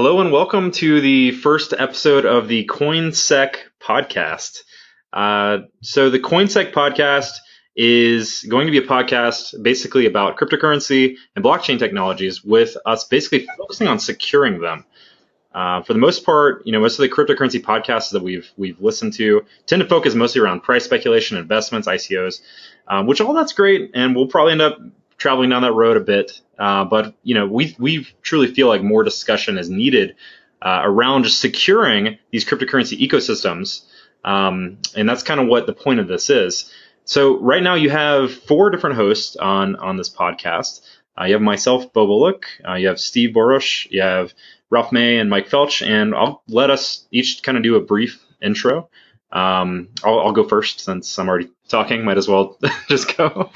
Hello and welcome to the first episode of the CoinSec Podcast. So the CoinSec Podcast is going to be a podcast basically about cryptocurrency and blockchain technologies, with us basically focusing on securing them. For the most part, most of the cryptocurrency podcasts that we've listened to tend to focus mostly around price speculation, investments, ICOs, which all that's great, and we'll probably end up traveling down that road a bit. But we truly feel like more discussion is needed around just securing these cryptocurrency ecosystems, and that's kind of what the point of this is. So right now you have four different hosts on this podcast. You have myself, Bo Bullock, you have Steve Borosh, you have Ralph May and Mike Felch, and I'll let us each kind of do a brief intro. I'll go first since I'm already talking. Might as well just go.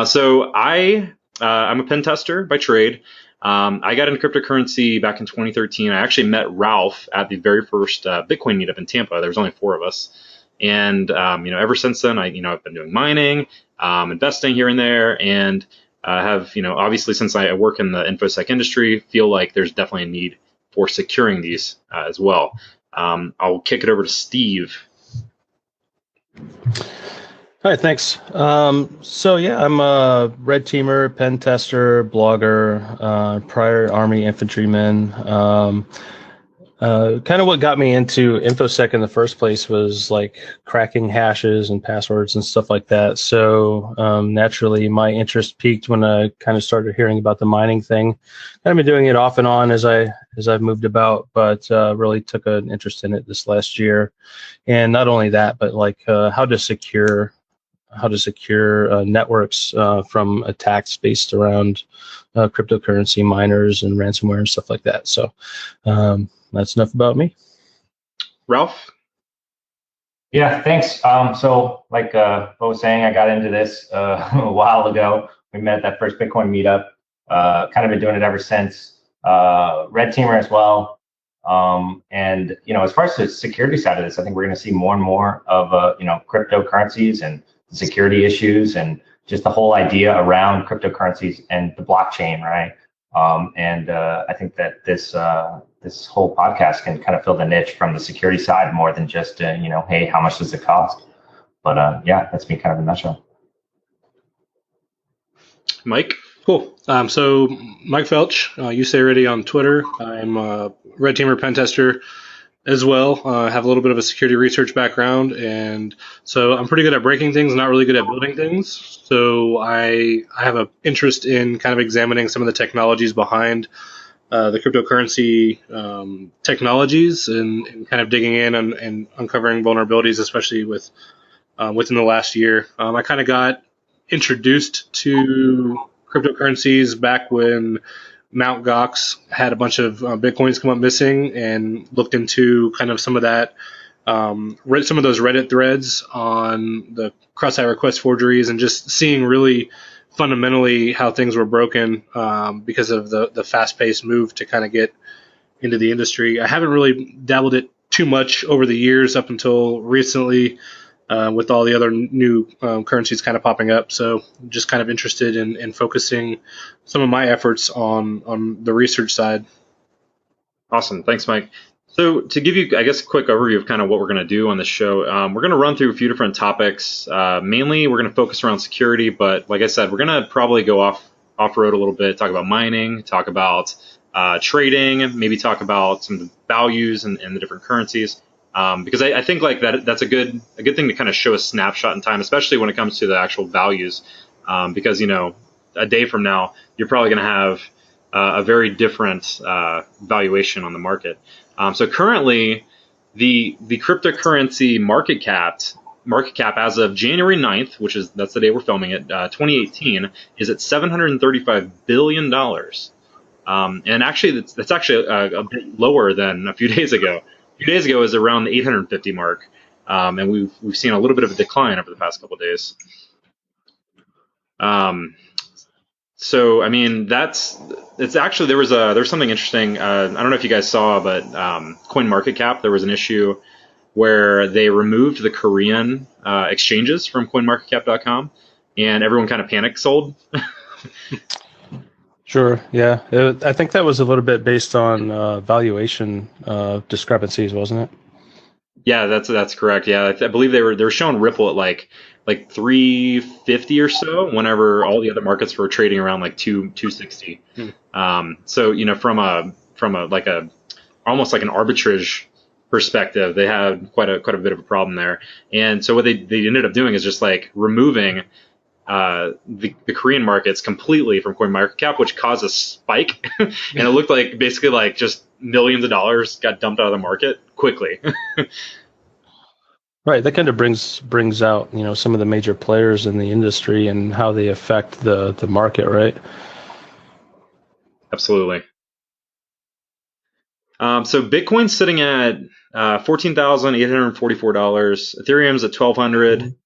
So I'm a pen tester by trade. I got into cryptocurrency back in 2013. I actually met Ralph at the very first Bitcoin meetup in Tampa. There was only four of us. And, ever since then, I've been doing mining, investing here and there, and have, obviously since I work in the InfoSec industry, feel like there's definitely a need for securing these as well. I'll kick it over to Steve. Hi, thanks. I'm a red teamer, pen tester, blogger, prior Army infantryman. Kind of what got me into InfoSec in the first place was like cracking hashes and passwords and stuff like that. So naturally, my interest peaked when I kind of started hearing about the mining thing. I've been doing it off and on as I've moved about, but really took an interest in it this last year. And not only that, but like how to secure networks from attacks based around cryptocurrency miners and ransomware and stuff like that. So that's enough about me. Ralph? Yeah, thanks. So like Bo was saying, I got into this a while ago. We met at that first Bitcoin meetup. Kind of been doing it ever since. Red teamer as well. And as far as the security side of this, I think we're going to see more and more of cryptocurrencies and security issues and just the whole idea around cryptocurrencies and the blockchain, right? I think that this whole podcast can kind of fill the niche from the security side more than just hey, how much does it cost? But yeah, that's me kind of in a nutshell. Mike? Cool. So Mike Felch, you say already on Twitter. I'm a red teamer pen tester as well. Have a little bit of a security research background, and so I'm pretty good at breaking things, not really good at building things. So I have an interest in kind of examining some of the technologies behind the cryptocurrency technologies and kind of digging in and uncovering vulnerabilities, especially within the last year. I kind of got introduced to cryptocurrencies back when Mt. Gox had a bunch of Bitcoins come up missing, and looked into kind of some of that, read some of those Reddit threads on the cross-site request forgeries, and just seeing really fundamentally how things were broken because of the fast-paced move to kind of get into the industry. I haven't really dabbled it too much over the years up until recently with all the other new currencies kind of popping up. So just kind of interested in focusing some of my efforts on the research side. Awesome. Thanks, Mike. So to give you, I guess, a quick overview of kind of what we're going to do on this show, we're going to run through a few different topics. Mainly, we're going to focus around security, but like I said, we're going to probably go off-road a little bit, talk about mining, talk about trading, maybe talk about some of the values and the different currencies. Because I think like that's a good thing to kind of show a snapshot in time, especially when it comes to the actual values. Because a day from now, you're probably going to have a very different valuation on the market. So currently, the cryptocurrency market cap as of January 9th, that's the day we're filming it, 2018, is at $735 billion. And actually, that's actually a bit lower than a few days ago. A few days ago is around the 850 mark, and we've seen a little bit of a decline over the past couple of days. So I mean it's actually there was something interesting. I don't know if you guys saw, but CoinMarketCap, there was an issue where they removed the Korean exchanges from CoinMarketCap.com, and everyone kind of panic sold. Sure. Yeah. I think that was a little bit based on valuation discrepancies, wasn't it? Yeah, that's correct. Yeah, I believe they were showing Ripple at like 350 or so, whenever all the other markets were trading around like 260. So from a like a almost like an arbitrage perspective, they had quite a bit of a problem there. And so what they ended up doing is just like removing the Korean markets completely from CoinMarketCap, which caused a spike, and it looked like basically like just millions of dollars got dumped out of the market quickly. Right. That kind of brings out, some of the major players in the industry and how they affect the market, right? Absolutely. So Bitcoin's sitting at $14,844. Ethereum's at $1,200.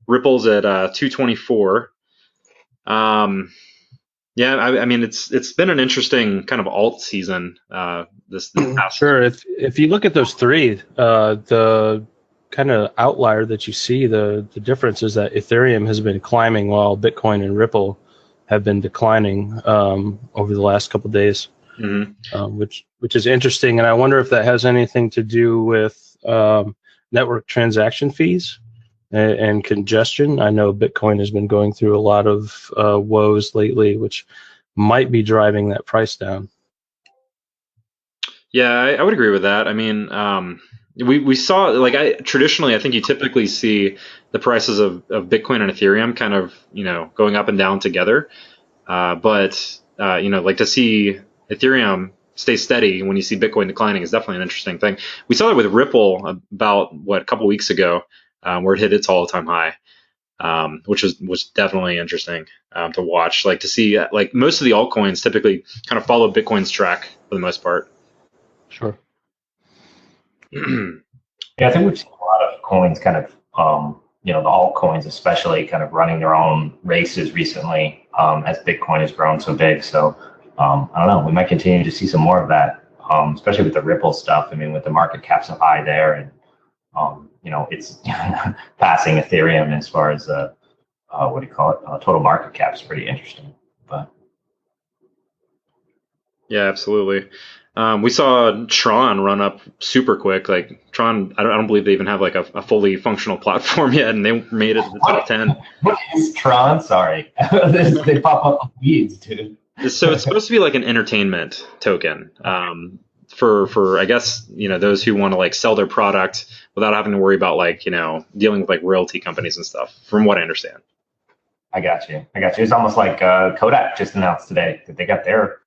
Ripple's at $224. Yeah, I mean it's been an interesting kind of alt season this past. Sure. If you look at those three, the kind of outlier that you see, the difference is that Ethereum has been climbing while Bitcoin and Ripple have been declining over the last couple of days, which is interesting. And I wonder if that has anything to do with network transaction fees and congestion. I know Bitcoin has been going through a lot of woes lately, which might be driving that price down. Yeah, I would agree with that. I mean, we saw traditionally, I think you typically see the prices of Bitcoin and Ethereum kind of going up and down together, but like to see Ethereum stay steady when you see Bitcoin declining is definitely an interesting thing. We saw that with Ripple about a couple weeks ago, where it hit its all-time high, which was definitely interesting to watch. Like to see like most of the altcoins typically kind of follow Bitcoin's track for the most part. Sure. Yeah, I think we've seen a lot of coins kind of, the altcoins especially kind of running their own races recently as Bitcoin has grown so big. So I don't know, we might continue to see some more of that, especially with the Ripple stuff. I mean, with the market cap so high there, and it's passing Ethereum as far as total market cap is pretty interesting. But yeah, absolutely. We saw Tron run up super quick. Like Tron, I don't believe they even have like a fully functional platform yet, and they made it to the top 10. What is Tron? Sorry, they pop up weeds, dude. So it's supposed to be like an entertainment token for I guess those who want to like sell their product without having to worry about like dealing with like royalty companies and stuff. From what I understand. I got you. It's almost like Kodak just announced today that they got their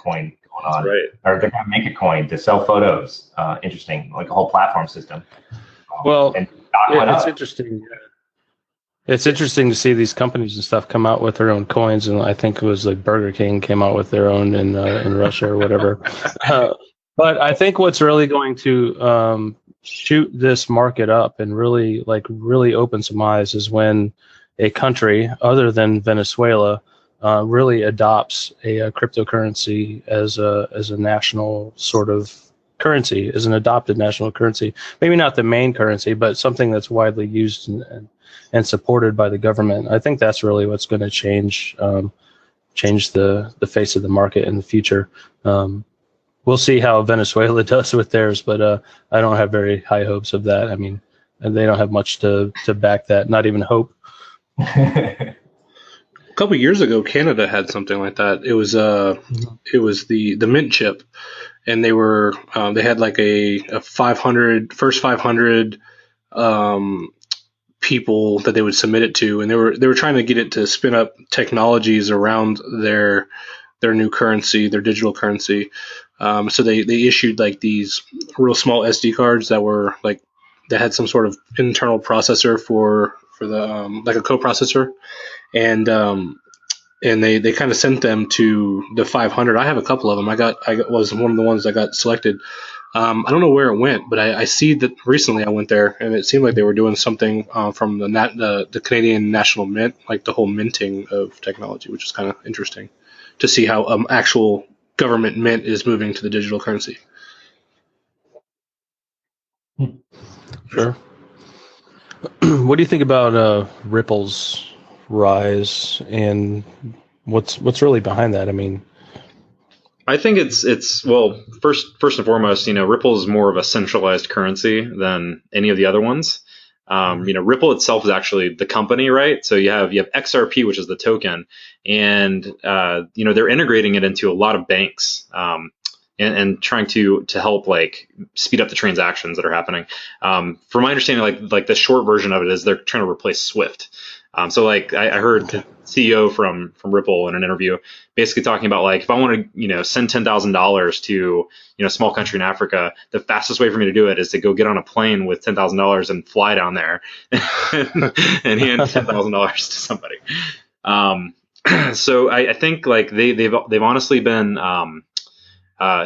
coin going on, right? Or they're going to make a coin to sell photos. Interesting, like a whole platform system. Well, it's interesting. It's interesting to see these companies and stuff come out with their own coins, and I think it was like Burger King came out with their own in Russia or whatever. But I think what's really going to shoot this market up and really open some eyes is when a country other than Venezuela really adopts a cryptocurrency as a national sort of currency, as an adopted national currency. Maybe not the main currency, but something that's widely used and supported by the government. I think that's really what's going to change the face of the market in the future. We'll see how Venezuela does with theirs, but I don't have very high hopes of that. I mean, they don't have much to back that, not even hope. A couple of years ago, Canada had something like that. It was the mint chip, and they had like a 500 people that they would submit it to, and they were trying to get it to spin up technologies around their new currency, their digital currency. So they issued like these real small SD cards that had some sort of internal processor for the like a coprocessor, and they kind of sent them to the 500. I have a couple of them. I was one of the ones that got selected. I don't know where it went, but I see that recently I went there, and it seemed like they were doing something from the Canadian National Mint, like the whole minting of technology, which is kind of interesting to see how actual government mint is moving to the digital currency. Sure. What do you think about Ripple's rise and what's really behind that? I mean, I think it's well, first and foremost, Ripple is more of a centralized currency than any of the other ones. Ripple itself is actually the company, right? So you have XRP, which is the token, and they're integrating it into a lot of banks, and trying to help like speed up the transactions that are happening. From my understanding, like the short version of it is they're trying to replace SWIFT. So like I heard the CEO from Ripple in an interview basically talking about like if I want to send $10,000 to a small country in Africa, the fastest way for me to do it is to go get on a plane with $10,000 and fly down there and hand $10,000 to somebody. So I think like they've honestly been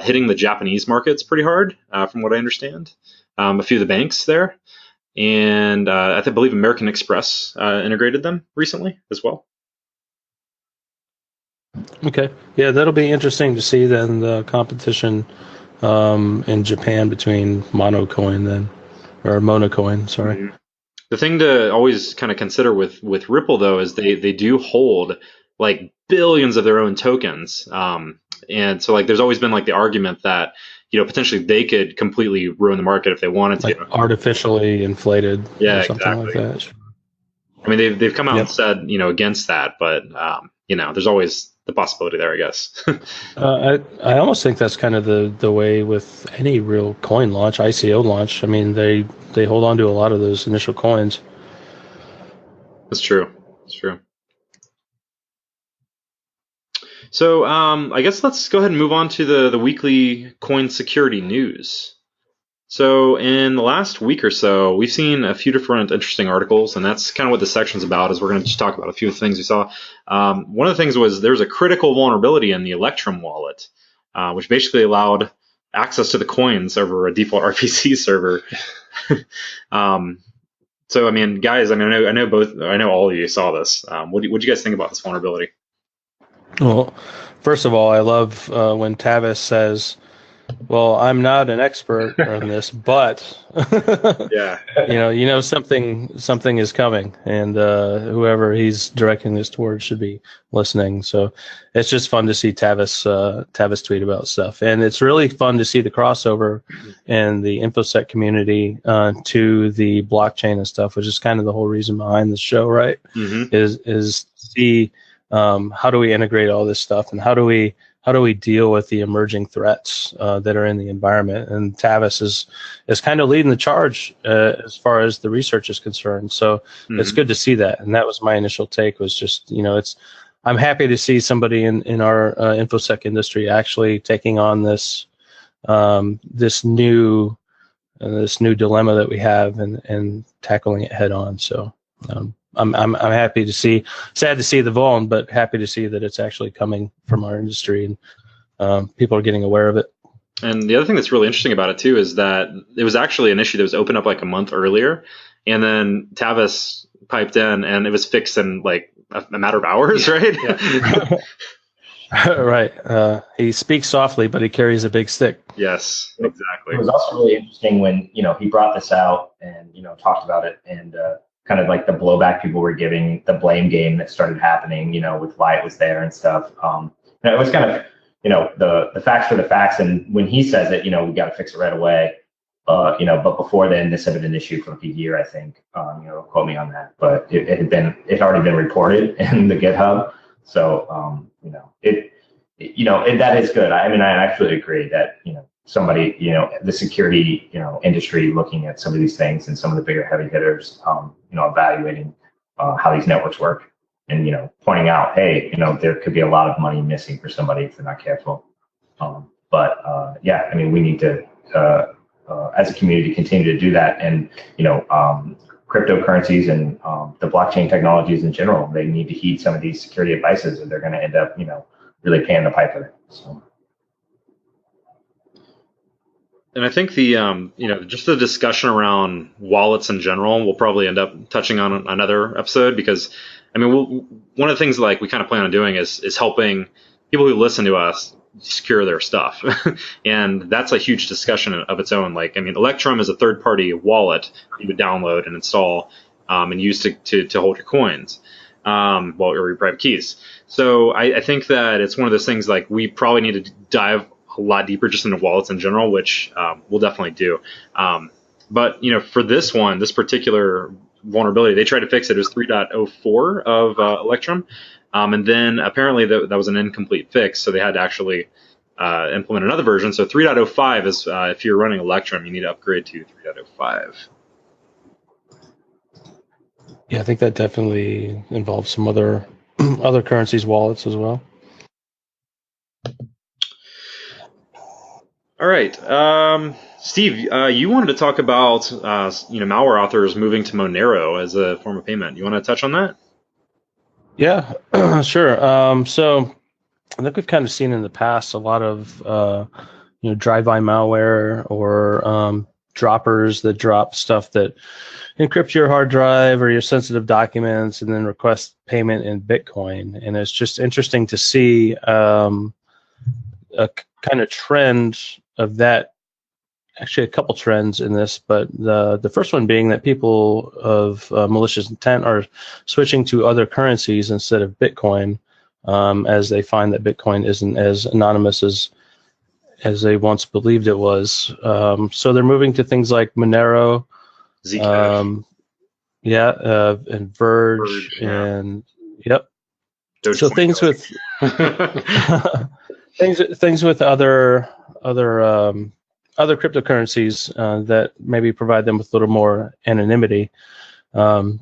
hitting the Japanese markets pretty hard, from what I understand. A few of the banks there. And I believe American Express integrated them recently as well. Okay. Yeah, that'll be interesting to see then the competition in Japan between Monocoin or Monocoin, sorry. Mm-hmm. The thing to always kind of consider with Ripple, though, is they do hold like billions of their own tokens. And so like there's always been like the argument that potentially they could completely ruin the market if they wanted to. Like artificially inflated, yeah, or something exactly. like that. I mean, they've come out and said against that, but there's always the possibility there, I guess. I almost think that's kind of the way with any real coin launch, ICO launch. I mean, they hold on to a lot of those initial coins. That's true. That's true. So I guess let's go ahead and move on to the weekly coin security news. So in the last week or so, we've seen a few different interesting articles, and that's kind of what this section's about, is we're going to just talk about a few things we saw. One of the things was there was a critical vulnerability in the Electrum wallet, which basically allowed access to the coins over a default RPC server. So, I mean, guys, I know all of you saw this. What do you guys think about this vulnerability? Well, first of all, I love when Tavis says, well, I'm not an expert on this, but yeah, something is coming, and whoever he's directing this towards should be listening. So it's just fun to see Tavis tweet about stuff, and it's really fun to see the crossover in the InfoSec community to the blockchain and stuff, which is kind of the whole reason behind the show, right? Mm-hmm. Is see how do we integrate all this stuff, and how do we deal with the emerging threats that are in the environment? And Tavis is kind of leading the charge as far as the research is concerned. So it's good to see that. And that was my initial take, was just, I'm happy to see somebody in our InfoSec industry actually taking on this new dilemma that we have and tackling it head on. So I'm happy to see, sad to see the vuln, but happy to see that it's actually coming from our industry and people are getting aware of it. And the other thing that's really interesting about it too is that it was actually an issue that was opened up like a month earlier, and then Tavis piped in and it was fixed in like a matter of hours, right? Yeah. Right. He speaks softly, but he carries a big stick. Yes, exactly. It was also really interesting when he brought this out and talked about it, and kind of like the blowback people were giving, the blame game that started happening, with why it was there and stuff. It was kind of, the facts are the facts. And when he says it, we got to fix it right away. But before then, this had been an issue for like a year, I think. Quote me on that. But it had already been reported in the GitHub. So, that is good. I mean, I actually agree that, somebody, the security, industry looking at some of these things and some of the bigger heavy hitters, evaluating how these networks work and, pointing out, hey, there could be a lot of money missing for somebody if they're not careful. Yeah, I mean, we need to, as a community, continue to do that. And, cryptocurrencies and the blockchain technologies in general, they need to heed some of these security advices, or they're going to end up, really paying the piper. So. And I think the just the discussion around wallets in general, we'll probably end up touching on another episode, because I mean, one of the things like we kind of plan on doing is helping people who listen to us secure their stuff, and that's a huge discussion of its own. Like, I mean, Electrum is a third-party wallet you would download and install and use to hold your coins. or your private keys. So I think that it's one of those things like we probably need to dive a lot deeper just into wallets in general, which we'll definitely do. But for this particular vulnerability, they tried to fix it. It was 3.04 of Electrum, and then apparently that was an incomplete fix, so they had to actually implement another version. So 3.05 is if you're running Electrum, you need to upgrade to 3.05. Yeah, I think that definitely involves some other currencies wallets as well. All right, Steve, you wanted to talk about malware authors moving to Monero as a form of payment. You want to touch on that? Yeah, sure. So I think we've kind of seen in the past a lot of drive-by malware or droppers that drop stuff that encrypt your hard drive or your sensitive documents and then request payment in Bitcoin. And it's just interesting to see a kind of trend of that. Actually, a couple trends in this, but the first one being that people of malicious intent are switching to other currencies instead of Bitcoin, as they find that Bitcoin isn't as anonymous as they once believed it was. So they're moving to things like Monero, and Verge, and yep. So things with things with other cryptocurrencies that maybe provide them with a little more anonymity. And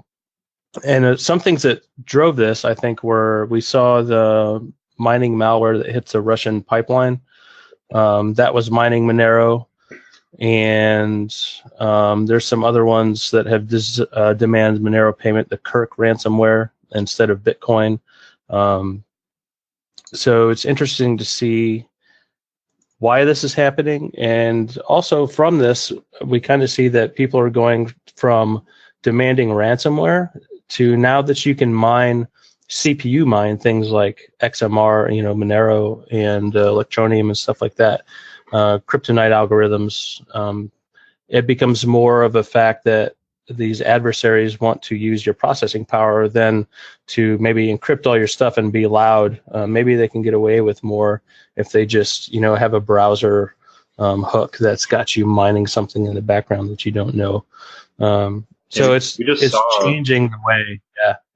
some things that drove this, I think, were we saw the mining malware that hits a Russian pipeline. That was mining Monero. And there's some other ones that have demand Monero payment, the Kirk ransomware instead of Bitcoin. So it's interesting to see why this is happening. And also from this, we kind of see that people are going from demanding ransomware to now that you can CPU mine things like XMR, Monero and Electroneum and stuff like that, kryptonite algorithms. It becomes more of a fact that these adversaries want to use your processing power than to maybe encrypt all your stuff and be loud. Maybe they can get away with more if they just, have a browser hook that's got you mining something in the background that you don't know. So it's changing the way,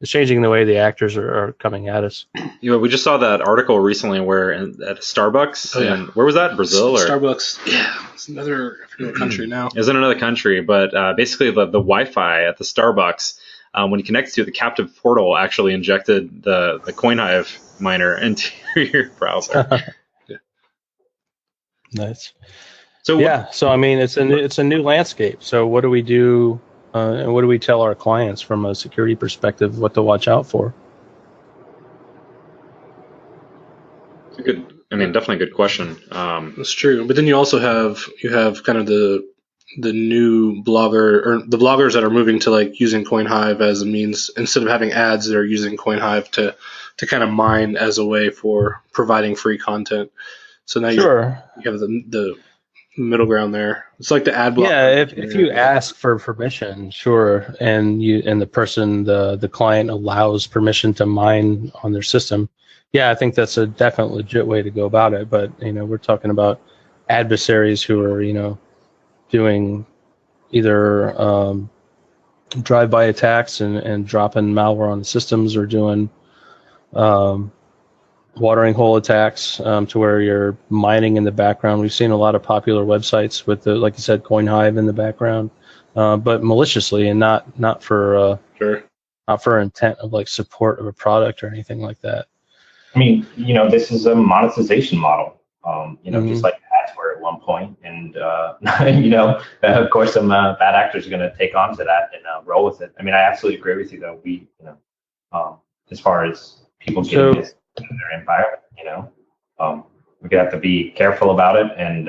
it's changing the way the actors are coming at us. We just saw that article recently where at Starbucks, and where was that? Brazil or Starbucks? Yeah, it's another country now. It's in another country, but basically the Wi-Fi at the Starbucks, when you connect to the captive portal, actually injected the CoinHive miner into your browser. Nice. So so I mean, it's a new landscape. So what do we do? And what do we tell our clients from a security perspective what to watch out for? Definitely a good question. That's true. But then you also have kind of the new blogger or the bloggers that are moving to like using CoinHive as a means instead of having ads. They're using CoinHive to kind of mine as a way for providing free content. So now you have the middle ground there. It's like the ad block. Yeah, if you ask for permission, sure, and the person, the client allows permission to mine on their system, I think that's a definite legit way to go about it. But we're talking about adversaries who are doing either drive-by attacks and dropping malware on the systems, or doing watering hole attacks to where you're mining in the background. We've seen a lot of popular websites with like you said, CoinHive in the background, but maliciously and not for intent of like support of a product or anything like that. I mean, this is a monetization model, just like ads were at one point. And, of course, some bad actors are going to take on to that and roll with it. I mean, I absolutely agree with you, though. As far as people getting this in their environment, we're gonna have to be careful about it, and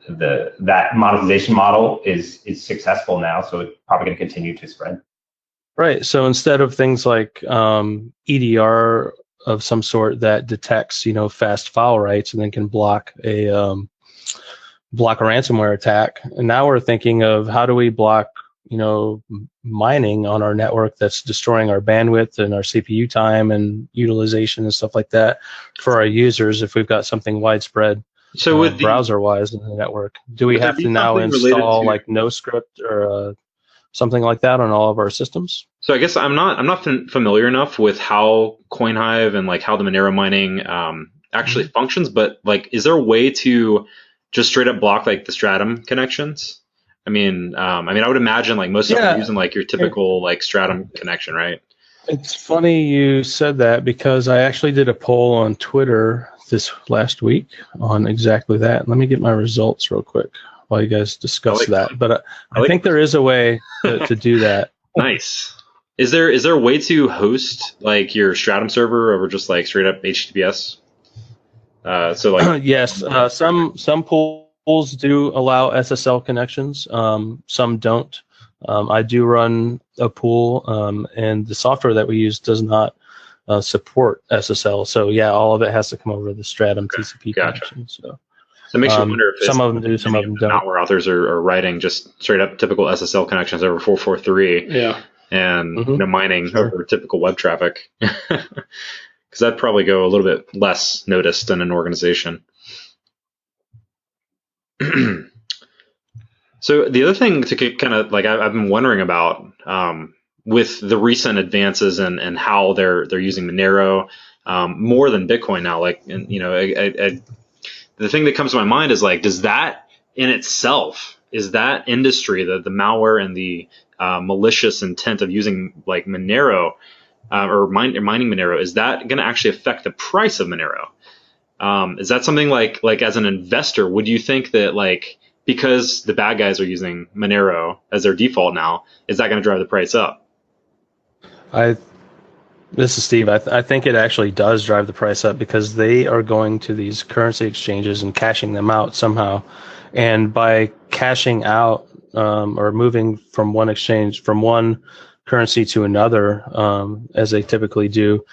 that monetization model is successful now, so it's probably going to continue to spread. Right. So instead of things like EDR of some sort that detects fast file writes and then can block a ransomware attack, and now we're thinking of how do we block mining on our network that's destroying our bandwidth and our CPU time and utilization and stuff like that for our users if we've got something widespread. So with browser-wise in the network, do we have to now install like NoScript or something like that on all of our systems? So I guess I'm not familiar enough with how CoinHive and like how the Monero mining actually functions, but like, is there a way to just straight up block like the Stratum connections? I mean, I would imagine like most of them are using like your typical like Stratum connection, right? It's funny you said that because I actually did a poll on Twitter this last week on exactly that. Let me get my results real quick while you guys discuss that. But I think there is a way to do that. Nice. Is there a way to host like your Stratum server over just like straight up HTTPS? So like yes, some pools do allow SSL connections. Some don't. I do run a pool, and the software that we use does not support SSL. So yeah, all of it has to come over the Stratum TCP connection. So it makes you wonder if some of them do, some of them don't. Malware authors are writing just straight up typical SSL connections over 443. Yeah. And mining over typical web traffic. Because that'd probably go a little bit less noticed than an organization. So the other thing to kind of like I've been wondering about with the recent advances and how they're using Monero more than Bitcoin now. Like, and the thing that comes to my mind is like, does that in itself, is that industry, the malware and the malicious intent of using like Monero or mining Monero, is that going to actually affect the price of Monero? Is that something like as an investor, would you think that like, because the bad guys are using Monero as their default now, is that going to drive the price up? This is Steve. I think it actually does drive the price up because they are going to these currency exchanges and cashing them out somehow. And by cashing out or moving from one exchange, from one currency to another, as they typically do,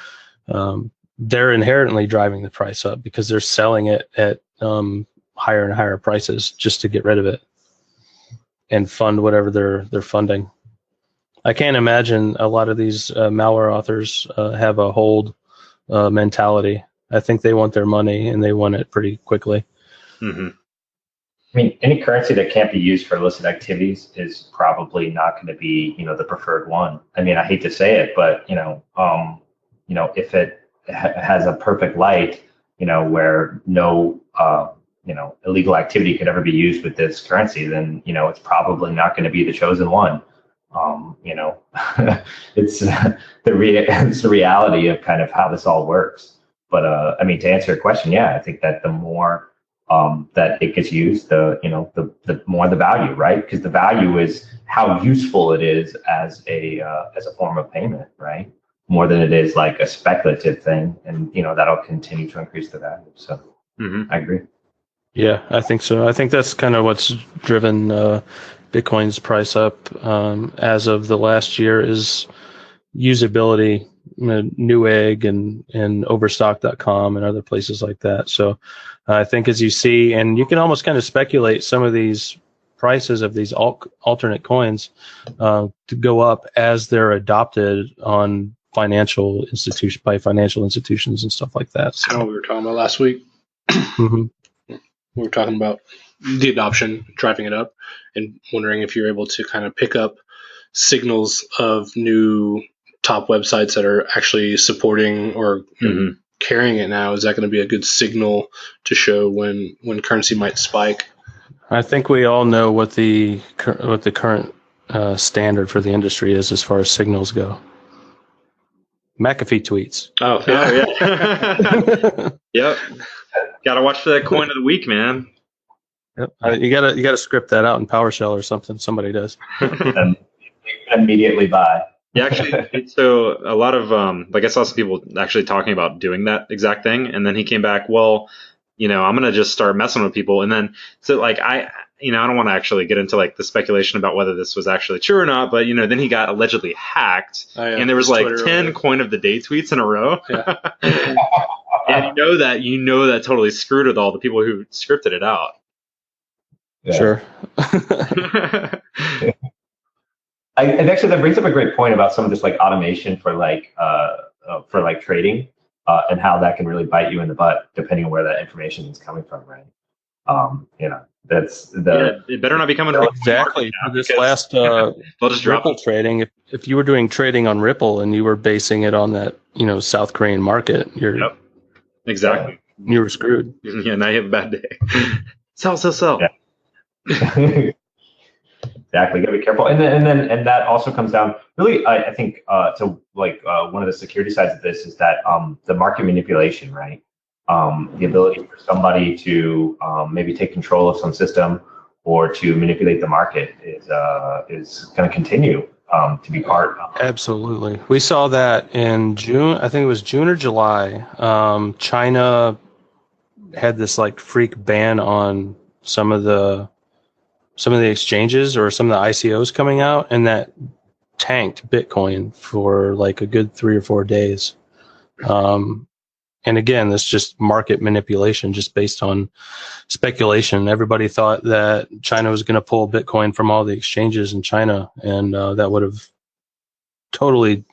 they're inherently driving the price up because they're selling it at higher and higher prices just to get rid of it and fund whatever they're funding. I can't imagine a lot of these malware authors have a hold mentality. I think they want their money and they want it pretty quickly. Mm-hmm. I mean, any currency that can't be used for illicit activities is probably not going to be, the preferred one. I mean, I hate to say it, but if it has a perfect light, where no illegal activity could ever be used with this currency, then it's probably not going to be the chosen one. It's the reality of kind of how this all works. But I mean, to answer your question, yeah, I think that the more that it gets used, the more the value, right? Because the value is how useful it is as a form of payment, right? More than it is like a speculative thing, and that'll continue to increase the value. So I agree. Yeah, I think so. I think that's kind of what's driven Bitcoin's price up as of the last year is usability, Newegg and Overstock.com and other places like that. So I think as you see, and you can almost kind of speculate some of these prices of these alternate coins to go up as they're adopted on financial institutions and stuff like that. So we were talking about last week. Mm-hmm. We were talking about the adoption, driving it up, and wondering if you're able to kind of pick up signals of new top websites that are actually supporting or carrying it now. Is that going to be a good signal to show when currency might spike? I think we all know what the current standard for the industry is as far as signals go. McAfee tweets. Oh yeah. Yep. Got to watch for that coin of the week, man. Yep. You gotta script that out in PowerShell or something. Somebody does. And immediately buy. Yeah, actually, so a lot of I saw some people actually talking about doing that exact thing, and then he came back, well, I'm gonna just start messing with people, and then so like I don't want to actually get into like the speculation about whether this was actually true or not, but then he got allegedly hacked, and there was like Twitter 10 coin of the day tweets in a row. Yeah. And that totally screwed with all the people who scripted it out. Yeah. Sure. And actually that brings up a great point about some of this like automation for like trading, and how that can really bite you in the butt depending on where that information is coming from, right? That's the it better not be coming from exactly this last they'll just drop Ripple trading. If you were doing trading on Ripple and you were basing it on that South Korean market, Yep, exactly. You were screwed. Yeah, now you have a bad day. Sell. Yeah. Exactly. Gotta be careful. And that also comes down really, I think, to like one of the security sides of this is that the market manipulation, right? The ability for somebody to maybe take control of some system or to manipulate the market is going to continue to be part of. Absolutely. We saw that in June. I think it was June or July. China had this like freak ban on some of the exchanges or some of the ICOs coming out, and that tanked Bitcoin for like a good 3 or 4 days. And again, that's just market manipulation, just based on speculation. Everybody thought that China was going to pull Bitcoin from all the exchanges in China, and that would have totally,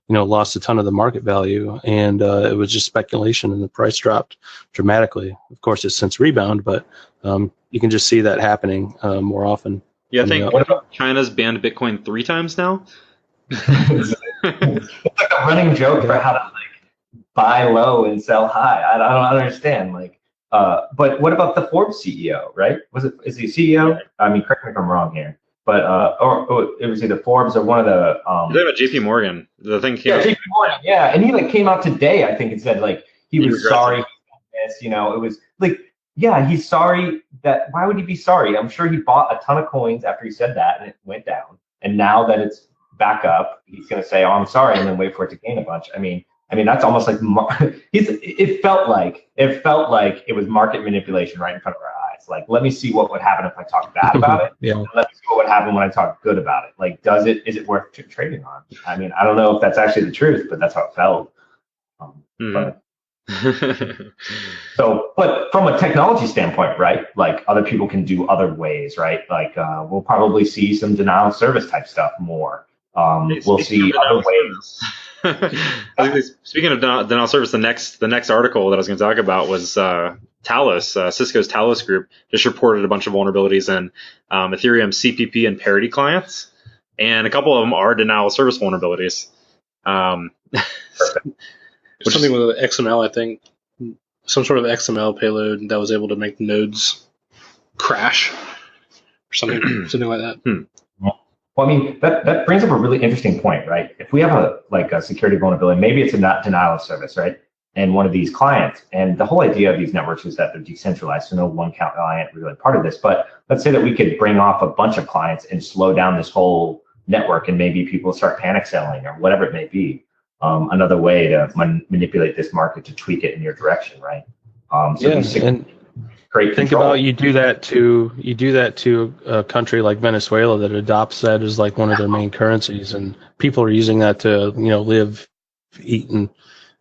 lost a ton of the market value. And it was just speculation, and the price dropped dramatically. Of course, it's since rebound, but you can just see that happening more often. Yeah, I think China's banned Bitcoin 3 times now. It's like a running joke for how to buy low and sell high. I don't understand. But what about the Forbes CEO, right? Is he CEO? I mean, correct me if I'm wrong here. But or it was either Forbes or one of the. You're talking about JP Morgan. The thing came out. JP Morgan. Yeah, and he came out today, I think, and said he was sorry for this. It was he's sorry that. Why would he be sorry? I'm sure he bought a ton of coins after he said that, and it went down. And now that it's back up, he's going to say, "Oh, I'm sorry," and then wait for it to gain a bunch. I mean, that's almost like it felt like it was market manipulation right in front of our eyes. Like, let me see what would happen if I talk bad about it. Yeah. Let me see what would happen when I talk good about it. Like, is it worth trading on? I mean, I don't know if that's actually the truth, but that's how it felt. But from a technology standpoint, right? Like, other people can do other ways, right? Like, we'll probably see some denial of service type stuff more. We'll see other ways. Speaking of denial of service, the next article that I was going to talk about was Talos. Cisco's Talos group just reported a bunch of vulnerabilities in Ethereum CPP and Parity clients, and a couple of them are denial of service vulnerabilities. Something with XML, I think, some sort of XML payload that was able to make nodes crash or something like that. Well, I mean, that brings up a really interesting point, right? If we have a security vulnerability, maybe it's a denial of service, right? And one of these clients, and the whole idea of these networks is that they're decentralized, so no one client is really part of this. But let's say that we could bring off a bunch of clients and slow down this whole network, and maybe people start panic selling or whatever it may be. Another way to manipulate this market to tweak it in your direction, right? Great think control. about you do that to a country like Venezuela that adopts that as like one of their main currencies, and people are using that to live, eat, and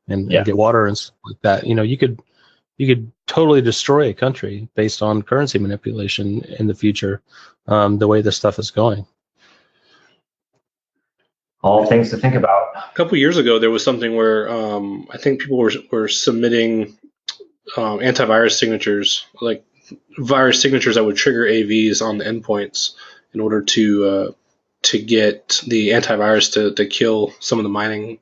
get water and stuff like that. You could totally destroy a country based on currency manipulation in the future, the way this stuff is going. All things to think about. A couple of years ago, there was something where I think people were submitting antivirus signatures, like virus signatures that would trigger AVs on the endpoints in order to get the antivirus to kill some of the mining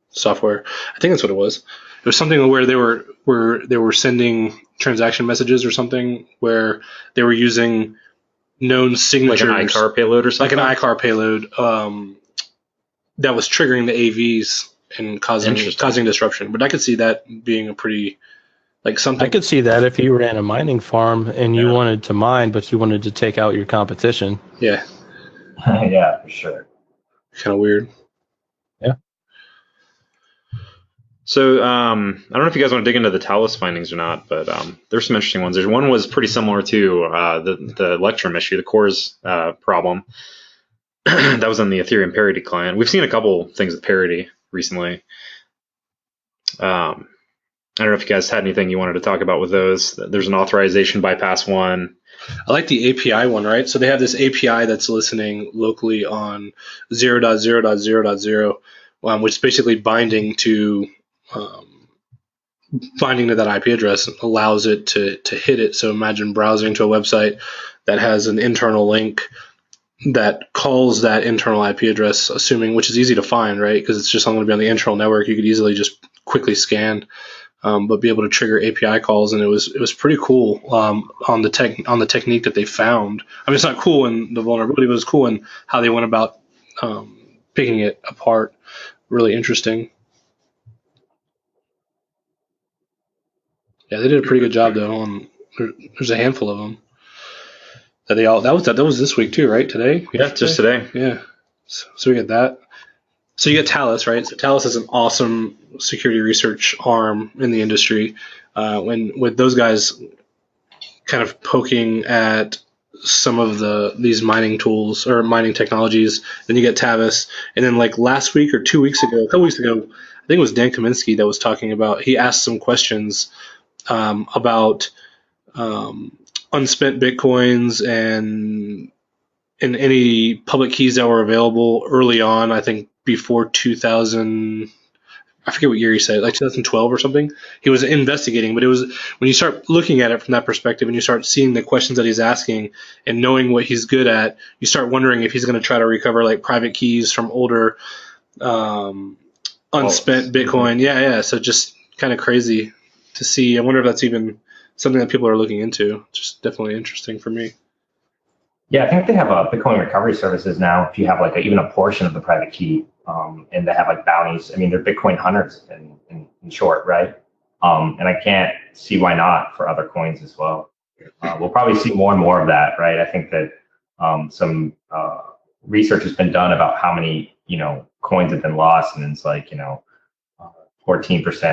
software. I think that's what it was. It was something where they were sending transaction messages or something where they were using known signatures, like an ICAR payload or something. Like an ICAR payload that was triggering the AVs and causing disruption. But I could see that being a pretty something. I could see that if you ran a mining farm and you wanted to mine, but you wanted to take out your competition. Yeah. Yeah, for sure. Kind of weird. Yeah. So I don't know if you guys want to dig into the Talos findings or not, but there's some interesting ones. There's one was pretty similar to the Electrum issue, the cores problem. That was on the Ethereum Parity client. We've seen a couple things with Parity recently. I don't know if you guys had anything you wanted to talk about with those. There's an authorization bypass one. I like the API one, right? So they have this API that's listening locally on 0.0.0.0, which is basically binding to that IP address, allows it to hit it. So imagine browsing to a website that has an internal link that calls that internal IP address, assuming, which is easy to find, right? Because it's just going to be on the internal network. You could easily just quickly scan, but be able to trigger API calls, and it was pretty cool on the technique that they found. I mean, it's not cool in the vulnerability, but it's cool in how they went about picking it apart. Really interesting. Yeah, they did a pretty good job though. There's a handful of them. That was this week too, right? Today? Yeah, just today. Yeah. So we get that. So you get Talus, right? So Talus is an awesome security research arm in the industry. With those guys kind of poking at some of these mining tools or mining technologies, then you get Tavis. And then like last week or 2 weeks ago, a couple weeks ago, I think it was Dan Kaminsky that was talking about, he asked some questions about unspent Bitcoins and any public keys that were available early on, I think before 2000, I forget what year he said, like 2012 or something. He was investigating, but it was when you start looking at it from that perspective and you start seeing the questions that he's asking and knowing what he's good at, you start wondering if he's going to try to recover like private keys from older unspent Bitcoin. Yeah. So just kind of crazy to see. I wonder if that's even something that people are looking into. Just definitely interesting for me. Yeah, I think they have Bitcoin recovery services now. If you have like even a portion of the private key, and they have like bounties. I mean, they're Bitcoin hunters in short, right? And I can't see why not for other coins as well. We'll probably see more and more of that, right? I think that some research has been done about how many coins have been lost, and it's like 14%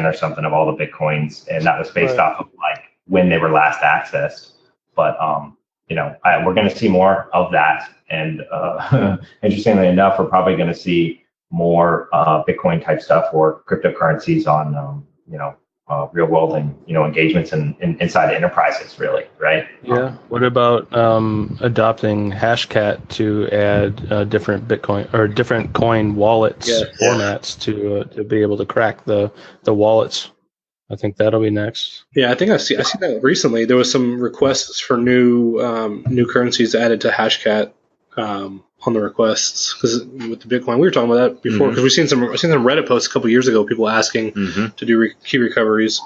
or something of all the Bitcoins, and that was based off of like when they were last accessed. But we're going to see more of that, and interestingly enough, we're probably going to see more Bitcoin type stuff or cryptocurrencies on real world and engagements and inside enterprises, really, right? Yeah. What about adopting Hashcat to add different Bitcoin or different coin wallets formats to be able to crack the wallets? I think that'll be next. Yeah, I think I see that recently. There was some requests for new currencies added to Hashcat on the requests, because with the Bitcoin, we were talking about that before, because we've seen some Reddit posts a couple years ago, people asking to do key recoveries.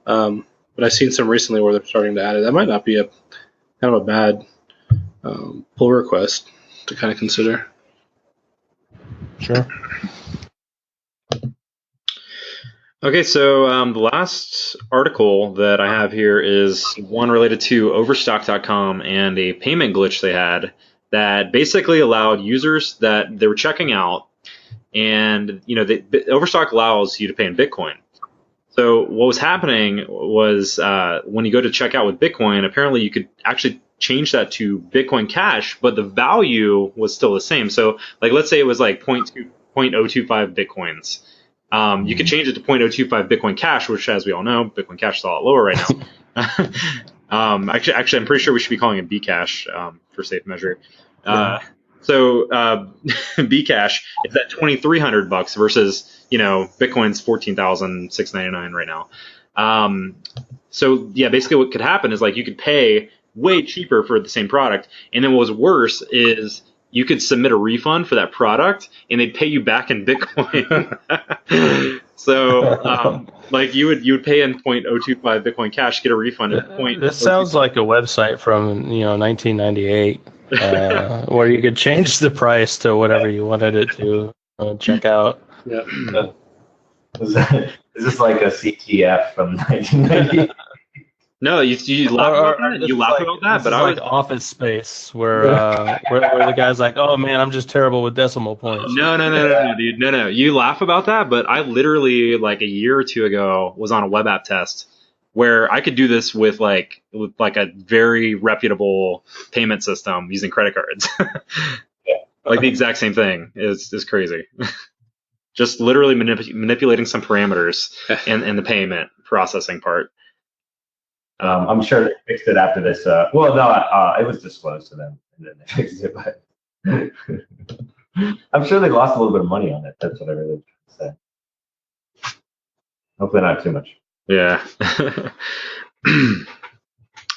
But I've seen some recently where they're starting to add it. That might not be a kind of a bad pull request to kind of consider. Sure. Okay, so the last article that I have here is one related to Overstock.com and a payment glitch they had that basically allowed users that they were checking out, and Overstock allows you to pay in Bitcoin. So what was happening was when you go to check out with Bitcoin, apparently you could actually change that to Bitcoin Cash, but the value was still the same. So like let's say it was like 0.025 Bitcoins. You could change it to 0.025 Bitcoin Cash, which, as we all know, Bitcoin Cash is a lot lower right now. Actually, I'm pretty sure we should be calling it Bcash for safe measure. So Bcash is at $2,300 versus Bitcoin's $14,699 right now. So yeah, basically what could happen is like you could pay way cheaper for the same product, and then what was worse is you could submit a refund for that product and they'd pay you back in Bitcoin. So like you would pay in 0.025 Bitcoin Cash, get a refund at point. This sounds like a website from 1998 where you could change the price to whatever you wanted it to check out. Yeah. Is this like a CTF from 1998? No, you laugh about that. You laugh about that, but I was like Office Space, where the guy's like, "Oh man, I'm just terrible with decimal points." No, dude, no. You laugh about that, but I literally like a year or two ago was on a web app test where I could do this with like a very reputable payment system using credit cards. Like the exact same thing is crazy. Just literally manipulating some parameters in the payment processing part. I'm sure they fixed it after this. It was disclosed to them, and then they fixed it. But I'm sure they lost a little bit of money on it. That's what I really say. Hopefully not too much. Yeah.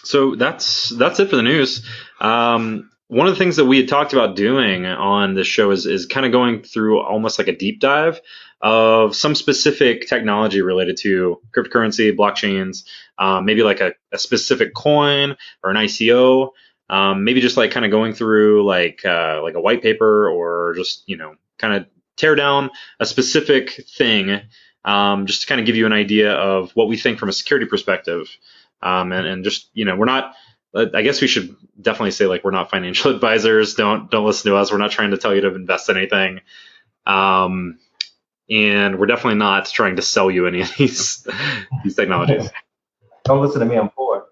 So that's it for the news. One of the things that we had talked about doing on this show is kind of going through almost like a deep dive of some specific technology related to cryptocurrency, blockchains, maybe like a specific coin or an ICO, maybe just like kind of going through like a white paper, or just, kind of tear down a specific thing, just to kind of give you an idea of what we think from a security perspective. And just, we're not, I guess we should definitely say, like, we're not financial advisors. Don't listen to us. We're not trying to tell you to invest in anything. And we're definitely not trying to sell you any of these technologies. Don't listen to me, I'm poor.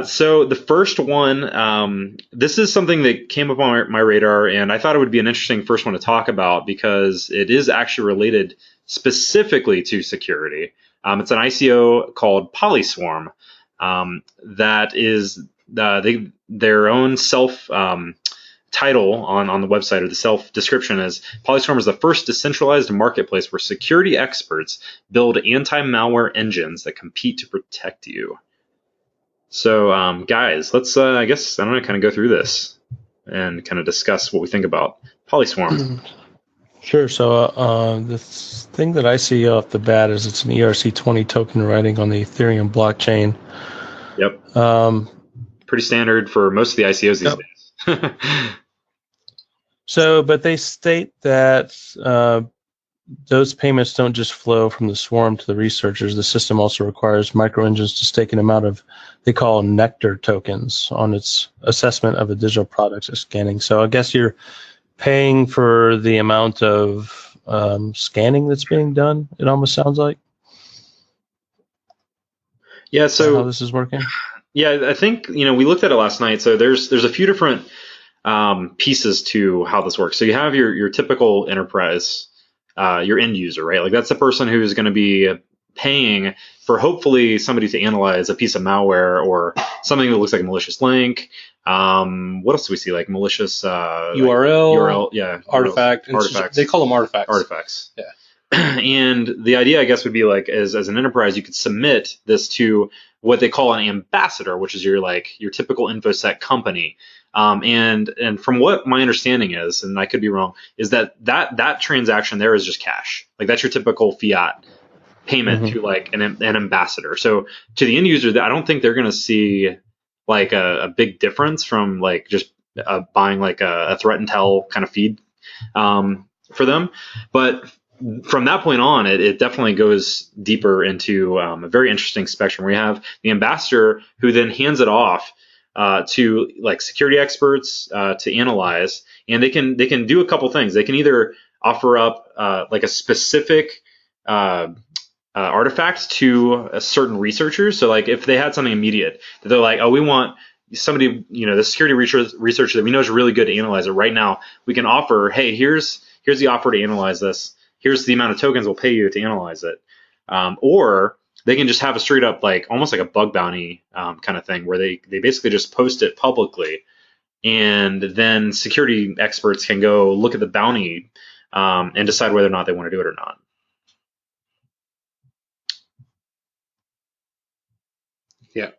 So the first one, this is something that came up on my radar, and I thought it would be an interesting first one to talk about because it is actually related specifically to security. It's an ICO called PolySwarm. That is their own self title on the website, or the self description is: PolySwarm is the first decentralized marketplace where security experts build anti-malware engines that compete to protect you. So, guys, let's I don't know, kind of go through this and kind of discuss what we think about PolySwarm. Sure. So the thing that I see off the bat is it's an ERC20 token writing on the Ethereum blockchain. Yep. Pretty standard for most of the ICOs these days. So, but they state that those payments don't just flow from the swarm to the researchers. The system also requires microengines to stake an amount of, they call nectar tokens, on its assessment of a digital product or scanning. So I guess you're paying for the amount of scanning that's being done, it almost sounds like. Yeah, so how this is working? Yeah, I think, we looked at it last night. So there's a few different pieces to how this works. So you have your typical enterprise, your end user, right? Like, that's the person who's going to be paying for hopefully somebody to analyze a piece of malware or something that looks like a malicious link. What else do we see? Like malicious URL, yeah, artifacts. They call them artifacts. Artifacts. Yeah. And the idea, I guess, would be like, as an enterprise, you could submit this to what they call an ambassador, which is your typical InfoSec company. And from what my understanding is, and I could be wrong, is that transaction there is just cash. Like, that's your typical fiat payment to like an ambassador. So to the end user, I don't think they're going to see like a big difference from like just buying like a threat intel kind of feed for them. But from that point on, it definitely goes deeper into a very interesting spectrum where you have the ambassador who then hands it off to like security experts to analyze, and they can do a couple things. They can either offer up like a specific artifact to certain researchers. So like if they had something immediate that they're like, oh, we want somebody, the security researcher that we know is really good to analyze it right now, we can offer, hey, here's the offer to analyze this. Here's the amount of tokens we'll pay you to analyze it. Or they can just have a straight up, like almost like a bug bounty kind of thing where they basically just post it publicly, and then security experts can go look at the bounty and decide whether or not they want to do it or not. Yeah,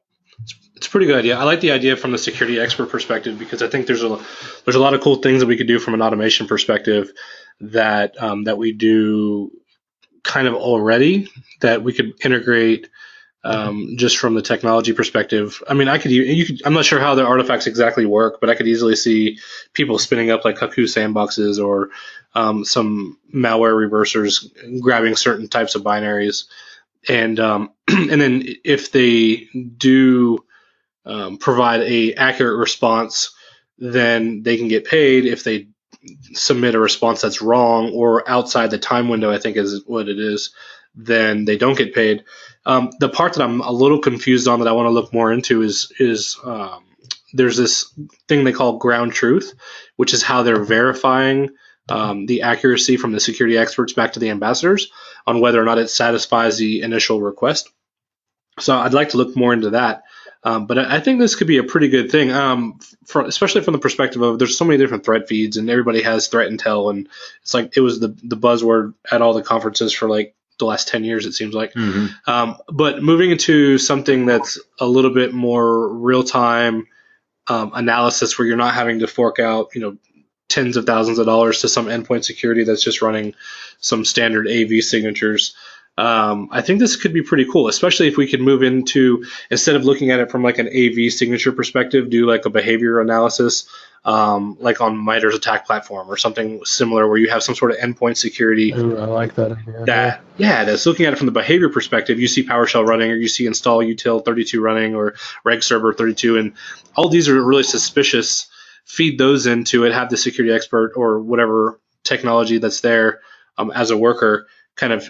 it's a pretty good idea. I like the idea from the security expert perspective because I think there's a lot of cool things that we could do from an automation perspective that we do kind of already that we could integrate just from the technology perspective. I mean, I'm not sure how the artifacts exactly work, but I could easily see people spinning up like Haku sandboxes or some malware reversers grabbing certain types of binaries. And then if they do provide a accurate response, then they can get paid. If they submit a response that's wrong or outside the time window, I think is what it is, then they don't get paid. The part that I'm a little confused on that I want to look more into is there's this thing they call ground truth, which is how they're verifying the accuracy from the security experts back to the ambassadors on whether or not it satisfies the initial request. So I'd like to look more into that. But I think this could be a pretty good thing, especially from the perspective of there's so many different threat feeds and everybody has threat intel. And it's like it was the buzzword at all the conferences for like the last 10 years, it seems like. But moving into something that's a little bit more real-time analysis where you're not having to fork out, tens of thousands of dollars to some endpoint security that's just running some standard AV signatures. I think this could be pretty cool, especially if we could move into, instead of looking at it from like an AV signature perspective, do like a behavior analysis, like on MITRE's attack platform or something similar where you have some sort of endpoint security. Ooh, I like that idea. That's looking at it from the behavior perspective. You see PowerShell running, or you see install util 32 running, or reg server 32, and all these are really suspicious. Feed those into it, have the security expert or whatever technology that's there as a worker kind of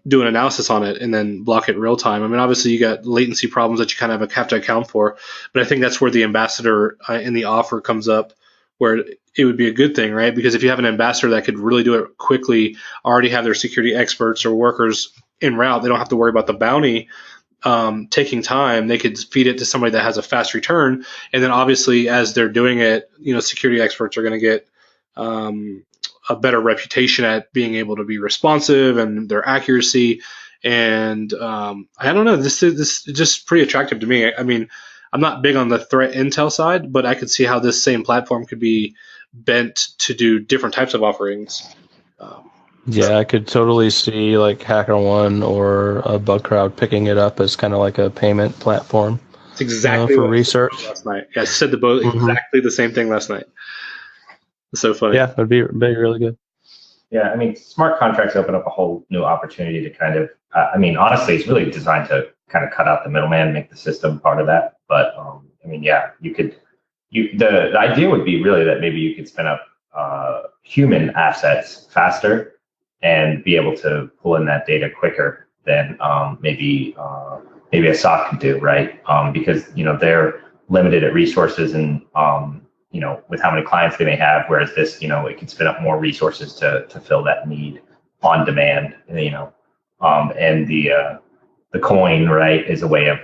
do an analysis on it and then block it real time. I mean, obviously you got latency problems that you kind of have to account for, but I think that's where the ambassador in the offer comes up, where it would be a good thing, right? Because if you have an ambassador that could really do it quickly, already have their security experts or workers en route, they don't have to worry about the bounty taking time. They could feed it to somebody that has a fast return. And then obviously as they're doing it, security experts are going to get a better reputation at being able to be responsive and their accuracy. And I don't know, this is just pretty attractive to me. I mean, I'm not big on the threat intel side, but I could see how this same platform could be bent to do different types of offerings. I could totally see like HackerOne or a BugCrowd picking it up as kind of like a payment platform. It's exactly for research. Last night, I said exactly the same thing last night. It's so funny. Yeah, it'd be really good. Yeah, I mean, smart contracts open up a whole new opportunity to kind of, honestly, it's really designed to kind of cut out the middleman, make the system part of that. But the idea would be really that maybe you could spin up human assets faster and be able to pull in that data quicker than maybe a SOC could do, right? Because they're limited at resources and with how many clients they may have, whereas this, it can spin up more resources to fill that need on demand, and the coin, right, is a way of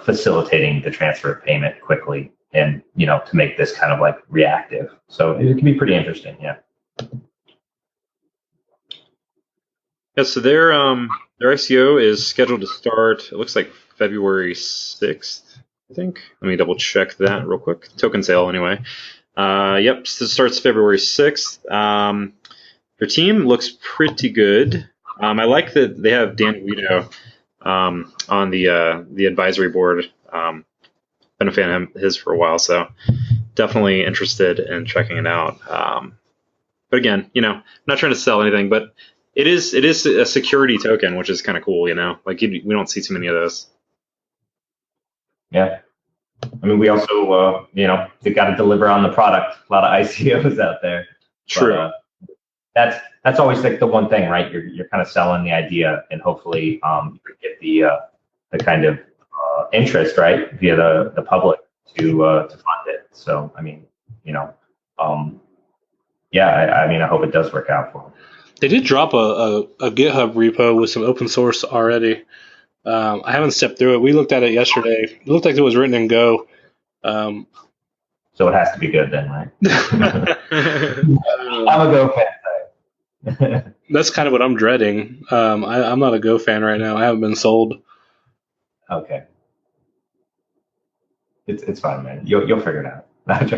facilitating the transfer of payment quickly and, to make this kind of like reactive. So it can be pretty interesting. Yeah. Yeah, so their ICO is scheduled to start, it looks like February 6th, I think. Let me double check that real quick. Token sale, anyway. Yep, so it starts February 6th. Their team looks pretty good. I like that they have Dan Guido on the advisory board. Been a fan of his for a while, so definitely interested in checking it out. But again, I'm not trying to sell anything, but it is a security token, which is kind of cool, Like we don't see too many of those. Yeah. I mean, we also, they got to deliver on the product. A lot of ICOs out there. True. But, that's always like the one thing, right? You're kind of selling the idea, and hopefully you get the kind of interest, right, via the public to fund it. So, I mean, I hope it does work out for them. They did drop a GitHub repo with some open source already. I haven't stepped through it. We looked at it yesterday. It looked like it was written in Go. So it has to be good then, right? I'm a Go fan. That's kind of what I'm dreading. I'm not a Go fan right now. I haven't been sold. Okay. It's fine, man. You'll figure it out. That's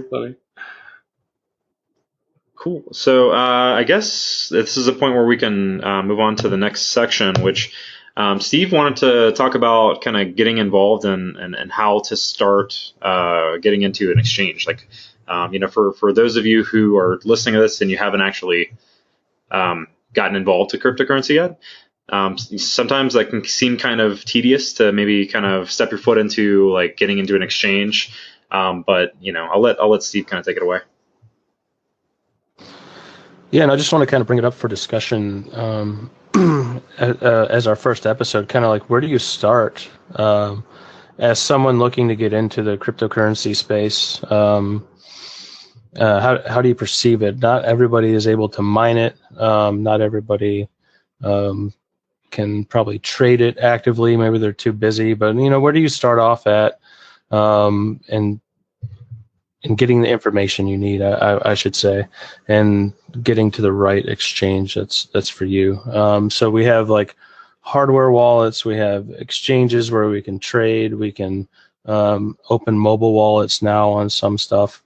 funny. Cool. So I guess this is a point where we can move on to the next section, which Steve wanted to talk about kind of getting involved and how to start getting into an exchange. Like, for those of you who are listening to this and you haven't actually gotten involved to cryptocurrency yet, sometimes that can seem kind of tedious to maybe kind of step your foot into like getting into an exchange. But I'll let Steve kind of take it away. Yeah, and I just want to kind of bring it up for discussion as our first episode, kind of like where do you start as someone looking to get into the cryptocurrency space? How do you perceive it? Not everybody is able to mine it. Not everybody can probably trade it actively. Maybe they're too busy, but where do you start off at, and getting the information you need, I should say, and getting to the right exchange that's for you. So we have like hardware wallets, we have exchanges where we can trade, we can open mobile wallets now on some stuff.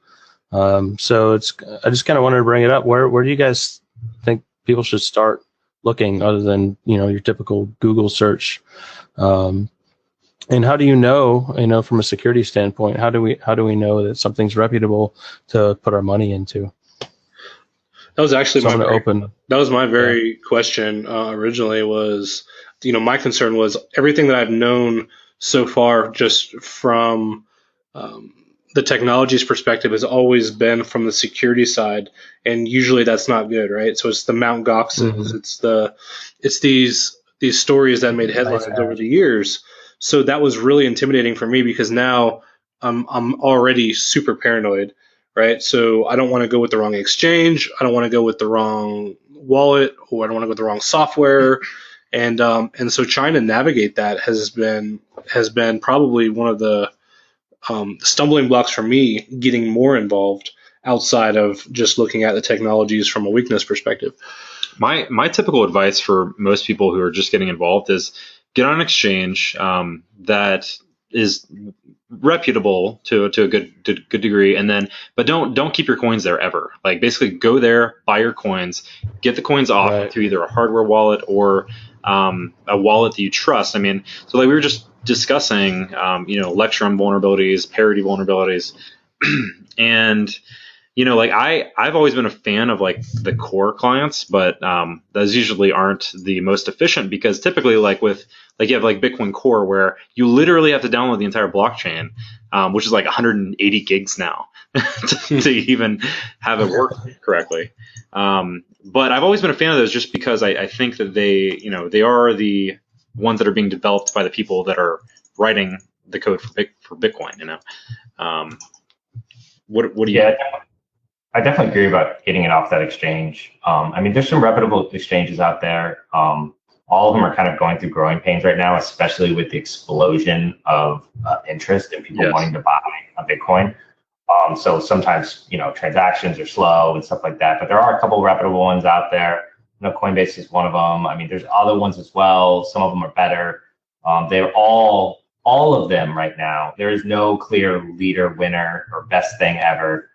So I just kind of wanted to bring it up. Where do you guys think people should start looking, other than your typical Google search? And how do you know, from a security standpoint, how do we know that something's reputable to put our money into? That was actually That was my very question originally. Was my concern was everything that I've known so far, just from the technology's perspective, has always been from the security side, and usually that's not good, right? So it's the Mount Goxes, it's these stories that made headlines over the years. So that was really intimidating for me, because now I'm already super paranoid, right? So I don't want to go with the wrong exchange, I don't want to go with the wrong wallet, or I don't want to go with the wrong software, and so trying to navigate that has been probably one of the stumbling blocks for me getting more involved, outside of just looking at the technologies from a weakness perspective. My typical advice for most people who are just getting involved is get on an exchange that is reputable to a good degree, but don't keep your coins there ever. Like, basically go there, buy your coins, get the coins off through either a hardware wallet or a wallet that you trust. I mean, so like we were just discussing, Electrum vulnerabilities, Parity vulnerabilities, and like I've always been a fan of like the core clients, but those usually aren't the most efficient, because typically you have like Bitcoin Core, where you literally have to download the entire blockchain, which is like 180 gigs now to even have it work correctly. But I've always been a fan of those, just because I think that they are the ones that are being developed by the people that are writing the code for Bitcoin. What do you? Yeah, I definitely agree about getting it off that exchange. I mean, there's some reputable exchanges out there. All of them are kind of going through growing pains right now, especially with the explosion of interest and people wanting to buy a Bitcoin. So sometimes, transactions are slow and stuff like that, but there are a couple of reputable ones out there. Coinbase is one of them. I mean, there's other ones as well. Some of them are better. They're all of them right now. There is no clear leader, winner, or best thing ever.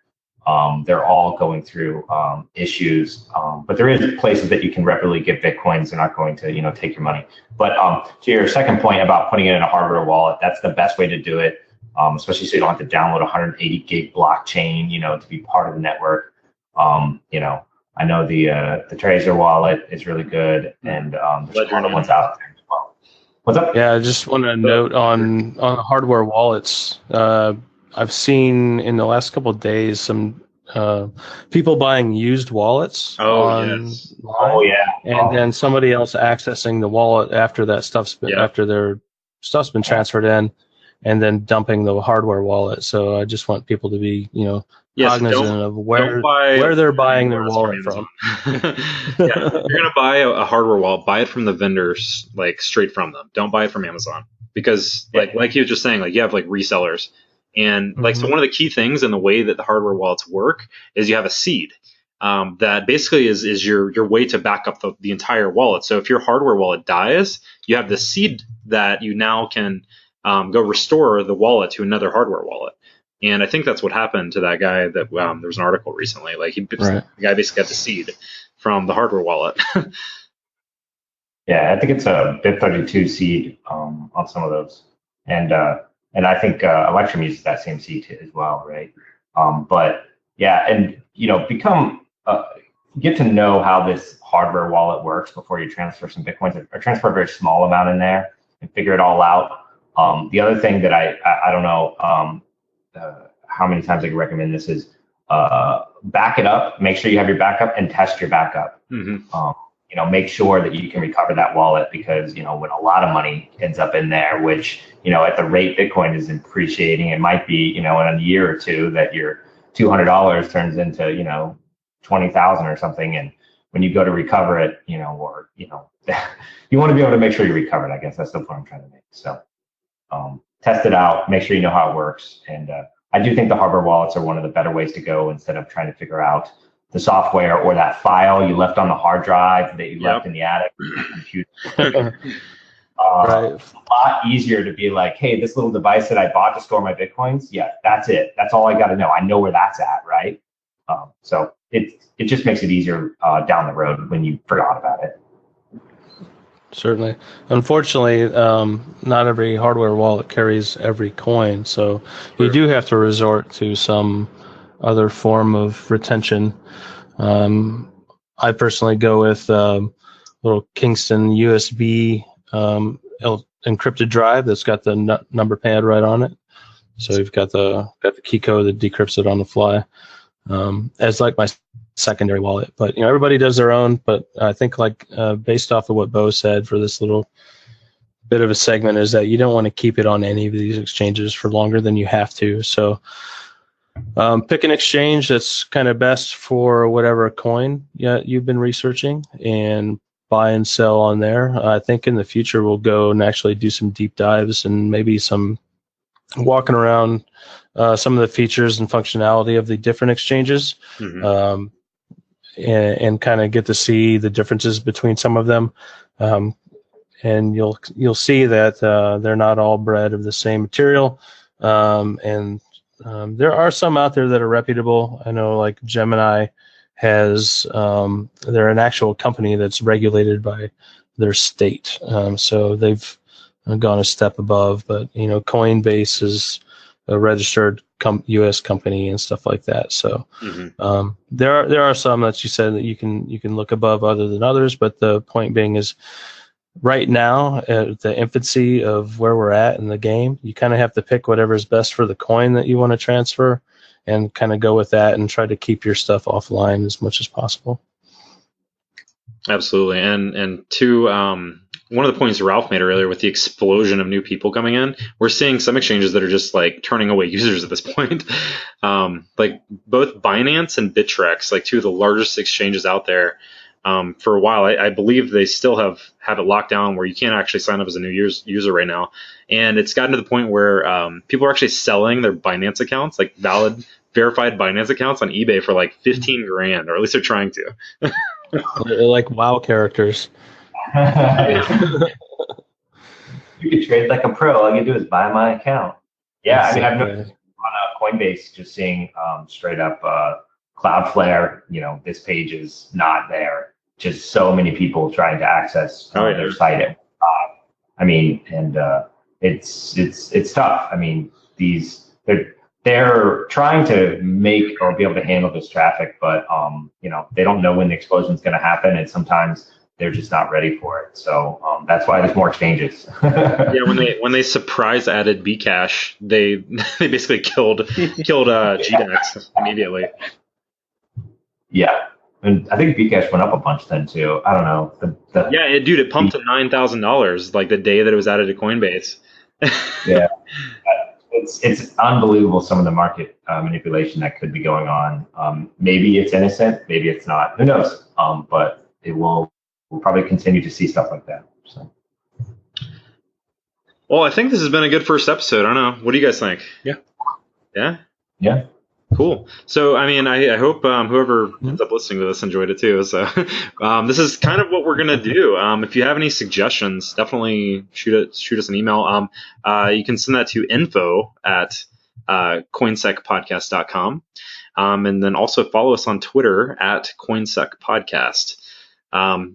They're all going through issues, but there is places that you can reputably get Bitcoins. They're not going to, take your money. But to your second point about putting it in a hardware wallet, that's the best way to do it, especially so you don't have to download a 180 gig blockchain, to be part of the network. I know the Trezor wallet is really good, and there's other ones out there as well. What's up? Yeah, I just want to note on hardware wallets. I've seen in the last couple of days some people buying used wallets online. Oh yeah. And then somebody else accessing the wallet after that after their stuff's been transferred in, and then dumping the hardware wallet. So I just want people to be, cognizant of where they're buying their wallet from. If you're gonna buy a hardware wallet, buy it from the vendors, like straight from them. Don't buy it from Amazon, because like you were just saying, like you have like resellers. And so one of the key things in the way that the hardware wallets work is you have a seed that basically is your way to back up the entire wallet. So if your hardware wallet dies, you have the seed that you now can go restore the wallet to another hardware wallet. And I think that's what happened to that guy. That there was an article recently. Like the guy basically got the seed from the hardware wallet. Yeah, I think it's a BIP32 seed on some of those, and I think Electrum uses that same seed as well, right? But yeah, and get to know how this hardware wallet works before you transfer some Bitcoins, or transfer a very small amount in there and figure it all out. The other thing that I don't know how many times I can recommend this is back it up. Make sure you have your backup and test your backup. Make sure that you can recover that wallet, because, when a lot of money ends up in there, which, at the rate Bitcoin is appreciating, it might be, in a year or two that your $200 turns into, 20,000 or something. And when you go to recover it, you want to be able to make sure you recover it. I guess that's the point I'm trying to make. So test it out, make sure you know how it works. And I do think the hardware wallets are one of the better ways to go instead of trying to figure out the software or that file you left on the hard drive that you left in the attic or your computer. Right. It's a lot easier to be like, hey, this little device that I bought to store my Bitcoins, yeah, that's it. That's all I got to know. I know where that's at, right? So it just makes it easier down the road when you forgot about it. Certainly. Unfortunately, not every hardware wallet carries every coin, so you do have to resort to some other form of retention. I personally go with little Kingston USB encrypted drive that's got the number pad right on it. So you've got the key code that decrypts it on the fly. As like my secondary wallet, but everybody does their own. But I think based off of what Bo said for this little bit of a segment is that you don't want to keep it on any of these exchanges for longer than you have to. So pick an exchange that's kind of best for whatever coin you've been researching and buy and sell on there. I think in the future we'll go and actually do some deep dives and maybe some walking around some of the features and functionality of the different exchanges, and kind of get to see the differences between some of them. And you'll see that they're not all bred of the same material. And there are some out there that are reputable. I know like Gemini has, they're an actual company that's regulated by their state. So they've gone a step above, but Coinbase is a registered U.S. company and stuff like that. So there are some that you said that you can look above other than others, but the point being is right now at the infancy of where we're at in the game, you kind of have to pick whatever is best for the coin that you want to transfer and kind of go with that and try to keep your stuff offline as much as possible. Absolutely. And to one of the points Ralph made earlier with the explosion of new people coming in, we're seeing some exchanges that are just like turning away users at this point. Like both Binance and Bittrex, like two of the largest exchanges out there, for a while, I believe they still have it locked down where you can't actually sign up as a new user right now. And it's gotten to the point where people are actually selling their Binance accounts, like valid, verified Binance accounts on eBay for like $15,000, or at least they're trying to. They're like WoW characters. You can trade like a pro. All you do is buy my account. Yeah, I mean, I've noticed on Coinbase just seeing straight up Cloudflare. This page is not there. Just so many people trying to access their site. I mean, and it's tough. I mean, they're trying to make or be able to handle this traffic, but they don't know when the explosion is going to happen, and sometimes they're just not ready for it. So that's why there's more exchanges. Yeah, when they surprise added Bcash, they basically killed GDAX immediately. Yeah, and I think Bcash went up a bunch then too. I don't know. Yeah, it pumped to $9,000 like the day that it was added to Coinbase. Yeah, it's unbelievable some of the market manipulation that could be going on. Maybe it's innocent, maybe it's not. Who knows? But we'll probably continue to see stuff like that. So. Well, I think this has been a good first episode. I don't know. What do you guys think? Yeah. Yeah? Yeah. Cool. So, I mean, I hope whoever ends up listening to this enjoyed it too. So, this is kind of what we're going to do. If you have any suggestions, definitely shoot us an email. You can send that to info@coinsecpodcast.com. And then also follow us on Twitter @CoinSec Podcast.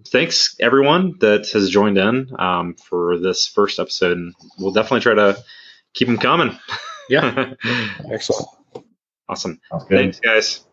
Thanks everyone that has joined in for this first episode, and we'll definitely try to keep them coming. Yeah. Excellent. Awesome. Sounds good. Thanks, guys.